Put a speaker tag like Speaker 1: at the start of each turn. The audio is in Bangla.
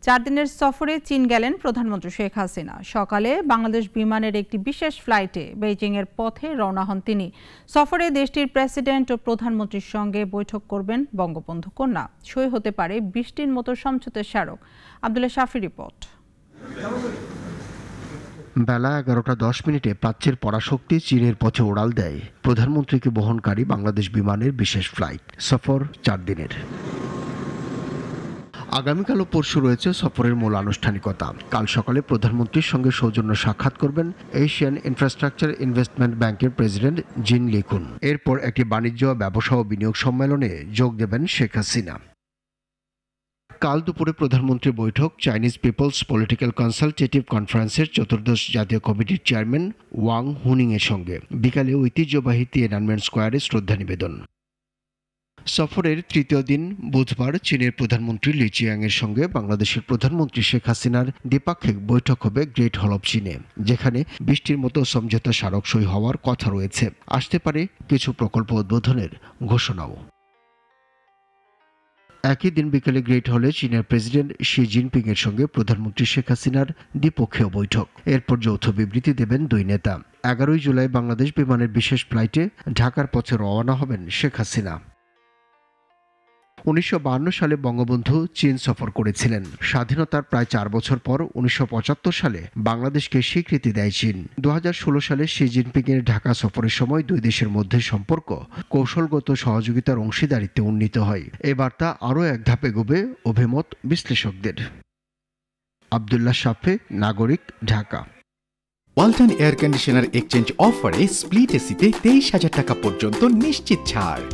Speaker 1: 4 দিনের সফরে চীন গেলেন প্রধানমন্ত্রী শেখ হাসিনা। সকালে বাংলাদেশ বিমানের একটি বিশেষ ফ্লাইটে বেইজিংয়ের পথে রওনা হন তিনি। সফরে দেশটির প্রেসিডেন্ট ও প্রধানমন্ত্রীর সঙ্গে বৈঠক করবেন বঙ্গবন্ধু কন্যা। সই হতে পারে বৃষ্টির মতো সমঝোতার স্মারক। আব্দুল্লাহ শাফি রিপোর্ট।
Speaker 2: বেলা 11:10 প্রাচ্যের পরাশক্তি চীনের পথে উড়াল দেয় প্রধানমন্ত্রীকে বহনকারী বাংলাদেশ বিমানের বিশেষ ফ্লাইট। সফর 4 দিনের। আগামীকাল ও পরশু রয়েছে সফরের মূল আনুষ্ঠানিকতা। কাল সকালে প্রধানমন্ত্রীর সঙ্গে সৌজন্য সাক্ষাৎ করবেন এশিয়ান ইনফ্রাস্ট্রাকচার ইনভেস্টমেন্ট ব্যাংকের প্রেসিডেন্ট জিন লিকুন। এরপর একটি বাণিজ্য, ব্যবসা ও বিনিয়োগ সম্মেলনে যোগ দেবেন শেখ হাসিনা। কাল দুপুরে প্রধানমন্ত্রী বৈঠক চাইনিজ পিপলস পলিটিক্যাল কনসালটেটিভ কনফারেন্সের 14দশ জাতীয় কমিটির চেয়ারম্যান ওয়াং হুনিং এর সঙ্গে। বিকালে ঐতিহ্যবাহী তিয়েনআনমেন স্কোয়ারে শ্রদ্ধা নিবেদন। সফরের তৃতীয় দিন বুধবার চীনের প্রধানমন্ত্রী লি চিয়াং এর সঙ্গে বাংলাদেশের প্রধানমন্ত্রী শেখ হাসিনার দ্বিপাক্ষিক বৈঠক হবে গ্রেট হল অব চীনে, যেখানে বৃষ্টির মতো সমঝোতা স্মারক সই হওয়ার কথা রয়েছে। আসতে পারে কিছু প্রকল্প উদ্বোধনের ঘোষণাও। একই দিন বিকেলে গ্রেট হলে চীনের প্রেসিডেন্ট শি জিনপিং এর সঙ্গে প্রধানমন্ত্রী শেখ হাসিনার দ্বিপক্ষীয় বৈঠক। এরপর যৌথ বিবৃতি দেবেন দুই নেতা। 11 জুলাই বাংলাদেশ বিমানের বিশেষ ফ্লাইটে ঢাকার পথে রওনা হবেন শেখ হাসিনা। 1952 সালে বঙ্গবন্ধু চীন সফর করেছিলেন। স্বাধীনতার প্রায় 4 বছর পর 1975 সালে বাংলাদেশকে স্বীকৃতি দেয় চীন। 2016 সালে শি জিনপিং এর ঢাকা সফরের সময় দুই দেশের মধ্যে সম্পর্ক কৌশলগত সহযোগিতার অংশীদারিত্বে উন্নীত হয়। এ বার্তা আরও এক ধাপ এগোবে অভিমত বিশ্লেষকদের। আব্দুল্লাহ শাফি, নাগরিক, Dhaka.
Speaker 3: Walton air conditioner exchange অফারে স্প্লিট এসিতে 23,000 টাকা পর্যন্ত নিশ্চিত ছাড়।